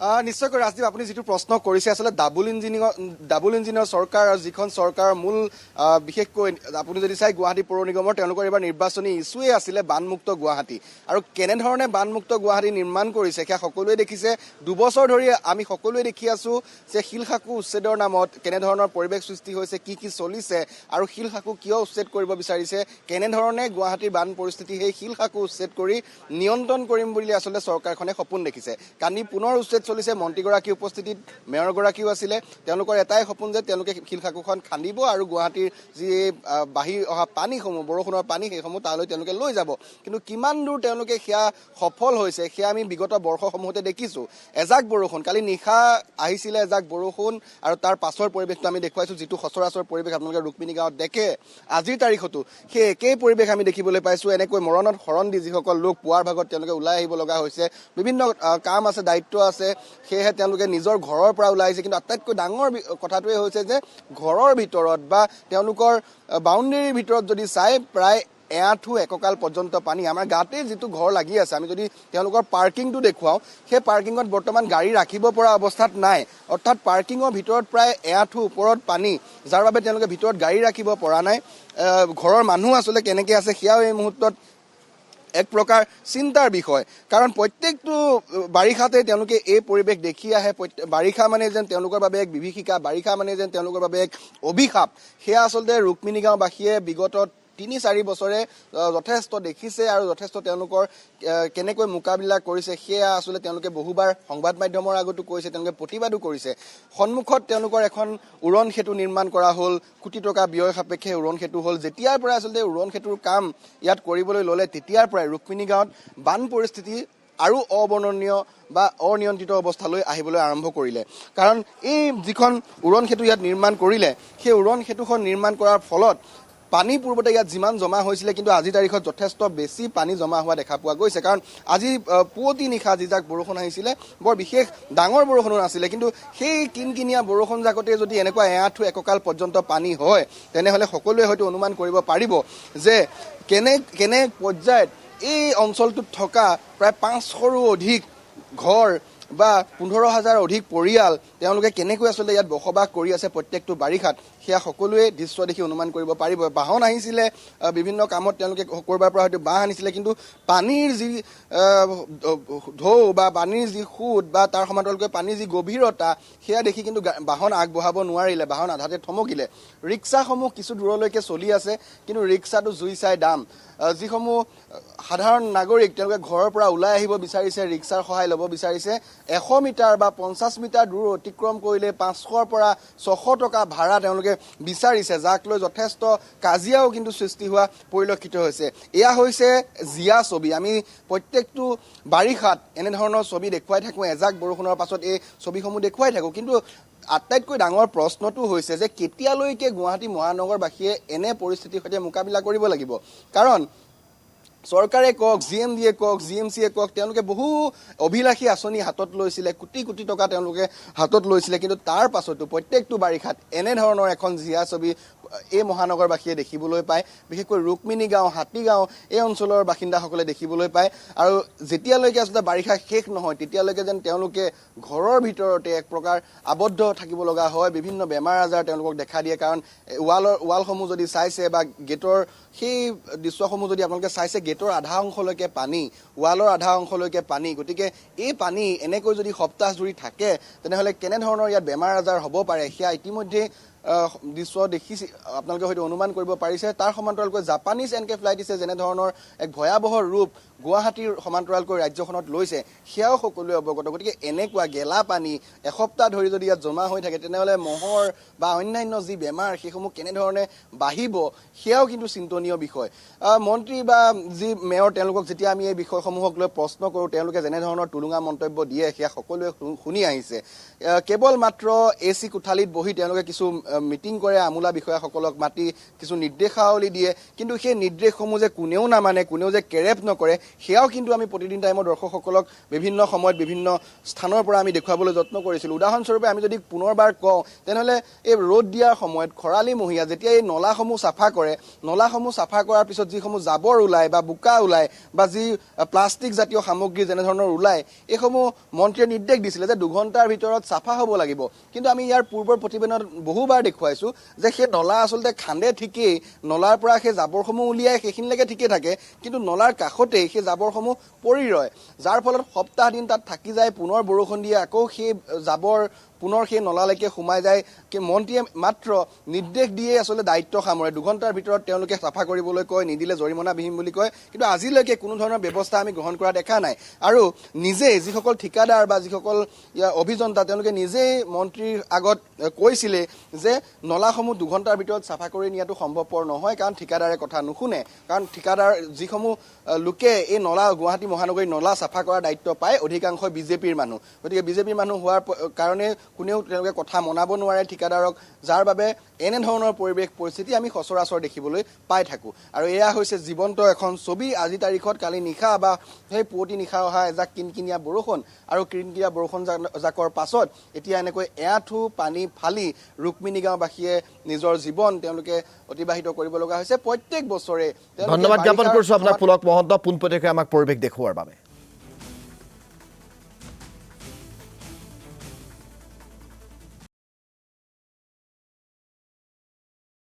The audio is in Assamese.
নিশ্চয়কৈ ৰাজদীপ আপুনি যিটো প্ৰশ্ন কৰিছে আসলে ডাবল ইঞ্জিনৰ চৰকাৰ আৰু যিখন চৰকাৰৰ মূল বিশেষকৈ আপুনি যদি চাই গুৱাহাটী পৌৰ নিগমৰ তেওঁলোকৰ এবাৰ নিৰ্বাচনী ইছ্যুৱে আছিলে বানমুক্ত গুৱাহাটী আৰু কেনেধৰণে বানমুক্ত গুৱাহাটী নিৰ্মাণ কৰিছে সেয়া সকলোৱে দেখিছে। দুবছৰ ধৰি আমি সকলোৱে দেখি আছো যে শিলশাকু উচ্ছেদৰ নামত কেনেধৰণৰ পৰিৱেশ সৃষ্টি হৈছে, কি চলিছে আৰু শিলশাকু কিয় উচ্ছেদ কৰিব বিচাৰিছে, কেনেধৰণে গুৱাহাটীৰ বান পৰিস্থিতি সেই শিলশাকু উচ্ছেদ কৰি নিয়ন্ত্ৰণ কৰিম বুলি আচলতে চৰকাৰখনে সপোন দেখিছে। কালি পুনৰ উচ্ছেদ চলিছে, মন্ত্ৰীগৰাকী উপস্থিতিত মেয়ৰগৰাকীও আছিলে। তেওঁলোকৰ এটাই সপোন যে তেওঁলোকে শিলশাকুখন খান্দিব আৰু গুৱাহাটীৰ যি বাঢ়ি অহা পানীসমূহ, বৰষুণৰ পানী, সেইসমূহ তালৈ তেওঁলোকে লৈ যাব। কিন্তু কিমান দূৰ তেওঁলোকে সেয়া সফল হৈছে সেয়া আমি বিগত বৰ্ষসমূহতে দেখিছো। এজাক বৰষুণ, কালি নিশা আহিছিলে এজাক বৰষুণ আৰু তাৰ পাছৰ পৰিৱেশটো আমি দেখুৱাইছো, যিটো সচৰাচৰ পৰিৱেশ আপোনালোকে ৰুক্মিণী গাঁৱত দেখে। আজিৰ তাৰিখতো সেই একেই পৰিৱেশ আমি দেখিবলৈ পাইছো। এনেকৈ মৰণত শৰণ দি যিসকল লোক পুৱাৰ ভাগত তেওঁলোকে ওলাই আহিব লগা হৈছে, বিভিন্ন কাম আছে, দায়িত্ব আছে, সেয়েহে তেওঁলোকে নিজৰ ঘৰৰ পৰা ওলাই আহিছে। কিন্তু আটাইতকৈ ডাঙৰ কথাটোৱে হৈছে যে ঘৰৰ ভিতৰত বা তেওঁলোকৰ বাউণ্ডেৰীৰ ভিতৰত যদি চাই প্ৰায় এআঁঠু এককাল পৰ্যন্ত পানী। আমাৰ গাতেই যিটো ঘৰ লাগি আছে, আমি যদি তেওঁলোকৰ পাৰ্কিংটো দেখুৱাওঁ, সেই পাৰ্কিঙত বৰ্তমান গাড়ী ৰাখিব পৰা অৱস্থাত নাই। অৰ্থাৎ পাৰ্কিঙৰ ভিতৰত প্ৰায় এআঁঠু ওপৰত পানী, যাৰ বাবে তেওঁলোকে ভিতৰত গাড়ী ৰাখিব পৰা নাই। ঘৰৰ মানুহ আচলতে কেনেকৈ আছে সেয়াও এই মুহূৰ্তত এক প্ৰকাৰ চিন্তাৰ বিষয়। কাৰণ প্ৰত্যেকটো বাৰিষাতে তেওঁলোকে এই পৰিৱেশ দেখি আহে। বাৰিষা মানে যেন তেওঁলোকৰ বাবে এক বিভীষিকা, বাৰিষা মানে যেন তেওঁলোকৰ বাবে এক অভিশাপ। সেয়া আচলতে ৰুক্মিণী গাঁওবাসীয়ে বিগত ৩-৪ বছৰে যথেষ্ট দেখিছে আৰু যথেষ্ট তেওঁলোকৰ কেনেকৈ মোকাবিলা কৰিছে সেয়া আচলতে তেওঁলোকে বহুবাৰ সংবাদ মাধ্যমৰ আগতো কৈছে, তেওঁলোকে প্ৰতিবাদো কৰিছে। সন্মুখত তেওঁলোকৰ এখন উৰণ সেতু নিৰ্মাণ কৰা হ'ল, কোটি টকা ব্যয় সাপেক্ষে উৰণ সেতু হ'ল। যেতিয়াৰ পৰা আচলতে উৰণ সেতুৰ কাম ইয়াত কৰিবলৈ ল'লে, তেতিয়াৰ পৰাই ৰুক্মিণী গাঁৱত বান পৰিস্থিতি আৰু অবৰ্ণনীয় বা অনিয়ন্ত্ৰিত অৱস্থালৈ আহিবলৈ আৰম্ভ কৰিলে। কাৰণ এই যিখন উৰণ সেতু ইয়াত নিৰ্মাণ কৰিলে, সেই উৰণ সেতুখন নিৰ্মাণ কৰাৰ ফলত পানী পূৰ্বতে ইয়াত যিমান জমা হৈছিলে, কিন্তু আজিৰ তাৰিখত যথেষ্ট বেছি পানী জমা হোৱা দেখা পোৱা গৈছে। কাৰণ আজি পুৱতি নিশা যিজাক বৰষুণ আহিছিলে, বৰ বিশেষ ডাঙৰ বৰষুণো নাছিলে, কিন্তু সেই কিনকিনীয়া বৰষুণ জাকতে যদি এনেকুৱা এআঁঠু এককাল পৰ্যন্ত পানী হয়, তেনেহ'লে সকলোৱে হয়তো অনুমান কৰিব পাৰিব যে কেনে পৰ্যায়ত এই অঞ্চলটোত থকা প্ৰায় ৫০০ৰো অধিক ঘৰ বা ১৫,০০০ অধিক পৰিয়াল তেওঁলোকে কেনেকৈ আচলতে ইয়াত বসবাস কৰি আছে প্ৰত্যেকটো বাৰিষাত, সেয়া সকলোৱে দৃশ্য দেখি অনুমান কৰিব পাৰিব। বাহন আহিছিলে, বিভিন্ন কামত তেওঁলোকে ক'ৰবাৰ পৰা হয়তো বাঁহ আনিছিলে, কিন্তু পানীৰ যি ঢৌ বা পানীৰ যি সোঁত বা তাৰ সমান্তৰালকৈ পানীৰ যি গভীৰতা, সেয়া দেখি কিন্তু বাহন আগবঢ়াব নোৱাৰিলে, বাহন আধাতে থমকিলে। ৰিক্সাসমূহ কিছু দূৰলৈকে চলি আছে, কিন্তু ৰিক্সাটো জুই চাই দাম। যিসমূহ সাধাৰণ নাগৰিক তেওঁলোকে ঘৰৰ পৰা ওলাই আহিব বিচাৰিছে, ৰিক্সাৰ সহায় ল'ব বিচাৰিছে, ১০০ মিটাৰ বা ৫০ মিটাৰ দূৰ অতিক্ৰম কৰিলে ৫০০ৰ পৰা ৬০০ টকা ভাড়া তেওঁলোকে বিচাৰিছে, যাক লৈ যথেষ্ট কাজিয়াও কিন্তু সৃষ্টি হোৱা পৰিলক্ষিত হৈছে। এয়া হৈছে জীয়া ছবি। আমি প্ৰত্যেকটো বাৰিষাত এনেধৰণৰ ছবি দেখুৱাই থাকোঁ, এজাক বৰষুণৰ পাছত এই ছবিসমূহ দেখুৱাই থাকোঁ। কিন্তু আটাইতকৈ ডাঙৰ প্ৰশ্নটো হৈছে যে কেতিয়ালৈকে গুৱাহাটী মহানগৰবাসীয়ে এনে পৰিস্থিতিৰ সৈতে মোকাবিলা কৰিব লাগিব। কাৰণ চৰকাৰে কওক, GMDয়ে কওক, GMCয়ে কওক, তেওঁলোকে বহু অভিলাষী আঁচনি হাতত লৈছিলে, কোটি কোটি টকা তেওঁলোকে হাতত লৈছিলে, কিন্তু তাৰ পাছতো প্ৰত্যেকটো বাৰিষাত এনেধৰণৰ এখন জীয়া ছবি এই মহানগৰবাসীয়ে দেখিবলৈ পায়। বিশেষকৈ ৰুক্মিণী গাঁও, হাতীগাঁও এই অঞ্চলৰ বাসিন্দাসকলে দেখিবলৈ পায়। আৰু যেতিয়ালৈকে আচলতে বাৰিষা শেষ নহয়, তেতিয়ালৈকে যেন তেওঁলোকে ঘৰৰ ভিতৰতে এক প্ৰকাৰ আবদ্ধ থাকিব লগা হয়। বিভিন্ন বেমাৰ আজাৰ তেওঁলোকক দেখা দিয়ে। কাৰণ ৱালসমূহ যদি চাইছে বা গেটৰ সেই দৃশ্যসমূহ যদি আপোনালোকে চাইছে, গেটৰ আধা অংশলৈকে পানী, ৱালৰ আধা অংশলৈকে পানী। গতিকে এই পানী এনেকৈ যদি সপ্তাহ জুৰি থাকে, তেনেহ'লে কেনেধৰণৰ ইয়াত বেমাৰ আজাৰ হ'ব পাৰে সেয়া ইতিমধ্যে দৃশ্য দেখি আপোনালোকে হয়তো অনুমান কৰিব পাৰিছে। তাৰ সমান্তৰালকৈ জাপানীজ এনকেফেলাইটিছে যেনেধৰণৰ এক ভয়াৱহ ৰূপ গুৱাহাটীৰ সমান্তৰালকৈ ৰাজ্যখনত লৈছে, সেয়াও সকলোৱে অৱগত। গতিকে এনেকুৱা গেলা পানী এসপ্তাহ ধৰি যদি ইয়াত জমা হৈ থাকে, তেনেহ'লে মহৰ বা অন্যান্য যি বেমাৰ সেইসমূহ কেনেধৰণে বাঢ়িব সেয়াও কিন্তু চিন্তনীয় বিষয়। মন্ত্ৰী বা যি মেয়ৰ তেওঁলোকক যেতিয়া আমি এই বিষয়সমূহক লৈ প্ৰশ্ন কৰোঁ, তেওঁলোকে যেনেধৰণৰ টুলুঙা মন্তব্য দিয়ে সেয়া সকলোৱে শুনি আহিছে। কেৱল মাত্ৰ AC কোঠালিত বহি তেওঁলোকে কিছু মিটিং কৰে, আমোলা বিষয়াসকলক মাতি কিছু নিৰ্দেশাৱলী দিয়ে, কিন্তু সেই নিৰ্দেশসমূহ যে কোনেও নামানে, কোনেও যে কেৰেপ নকৰে, সেয়াও কিন্তু আমি প্ৰতিদিন টাইমৰ দৰ্শকসকলক বিভিন্ন সময়ত বিভিন্ন স্থানৰ পৰা আমি দেখুৱাবলৈ যত্ন কৰিছিলোঁ। উদাহৰণস্বৰূপে আমি যদি পুনৰবাৰ কওঁ, তেনেহ'লে এই ৰ'দ দিয়াৰ সময়ত খৰালিমহীয়া যেতিয়া এই নলাসমূহ চাফা কৰে, নলাসমূহ চাফা কৰাৰ পিছত যিসমূহ জাবৰ ওলায় বা বোকা ওলায় বা যি প্লাষ্টিক জাতীয় সামগ্ৰী যেনেধৰণৰ ওলায় এইসমূহ মন্ত্ৰীয়ে নিৰ্দেশ দিছিলে যে 2 ঘণ্টাৰ ভিতৰত চাফা হ'ব লাগিব কিন্তু আমি ইয়াৰ পূৰ্বৰ প্ৰতিবেদনত বহুবাৰ দেখুৱাইছোঁ যে সেই নলা আচলতে খান্দে ঠিকেই নলাৰ পৰা সেই জাবৰসমূহ উলিয়াই সেইখিনিলৈকে ঠিকে থাকে কিন্তু নলাৰ কাষতেই সেই জাবৰসমূহ পৰি ৰয় যাৰ ফলত সপ্তাহ দিন তাত থাকি যায় পুনৰ বৰষুণ দিয়ে আকৌ সেই জাবৰ পুনৰ সেই নলালৈকে সোমাই যায় কি মন্ত্ৰীয়ে মাত্ৰ নিৰ্দেশ দিয়ে আচলতে দায়িত্ব সামৰে 2 ঘণ্টাৰ ভিতৰত তেওঁলোকে চাফা কৰিবলৈ কয় নিদিলে জৰিমনা বিহিম বুলি কয় কিন্তু আজিলৈকে কোনো ধৰণৰ ব্যৱস্থা আমি গ্ৰহণ কৰা দেখা নাই আৰু নিজে যিসকল ঠিকাদাৰ বা যিসকল অভিযন্তা তেওঁলোকে নিজেই মন্ত্ৰীৰ আগত কৈছিলে যে নলাসমূহ 2 ঘণ্টাৰ ভিতৰত চাফা কৰি নিয়াটো সম্ভৱপৰ নহয় কাৰণ ঠিকাদাৰে কথা নুশুনে কাৰণ ঠিকাদাৰ যিসমূহ লোকে এই নলা গুৱাহাটী মহানগৰীৰ নলা চাফা কৰাৰ দায়িত্ব পায় অধিকাংশ বিজেপিৰ মানুহ গতিকে বিজেপিৰ মানুহ হোৱাৰ কাৰণে কোনেও তেওঁলোকে কথা মনাব নোৱাৰে ঠিকাদাৰক যাৰ বাবে এনেধৰণৰ পৰিৱেশ পৰিস্থিতি আমি সচৰাচৰ দেখিবলৈ পাই থাকোঁ আৰু এয়া হৈছে জীৱন্ত এখন ছবি আজি তাৰিখত কালি নিশা বা সেই পুৱতি নিশা অহা এজাক কিনকিনীয়া বৰষুণ আৰু কিনকিনীয়া বৰষুণ জাকৰ পাছত এতিয়া এনেকৈ এআঁঠু পানী ফালি ৰুক্মিণী গাঁওবাসীয়ে নিজৰ জীৱন তেওঁলোকে অতিবাহিত কৰিব লগা হৈছে প্ৰত্যেক বছৰে ধন্যবাদ জ্ঞাপন কৰিছোঁ আপোনাক পুলক মহন্ত পোনপটীয়াকৈ আমাক পৰিৱেশ দেখুওৱাৰ বাবে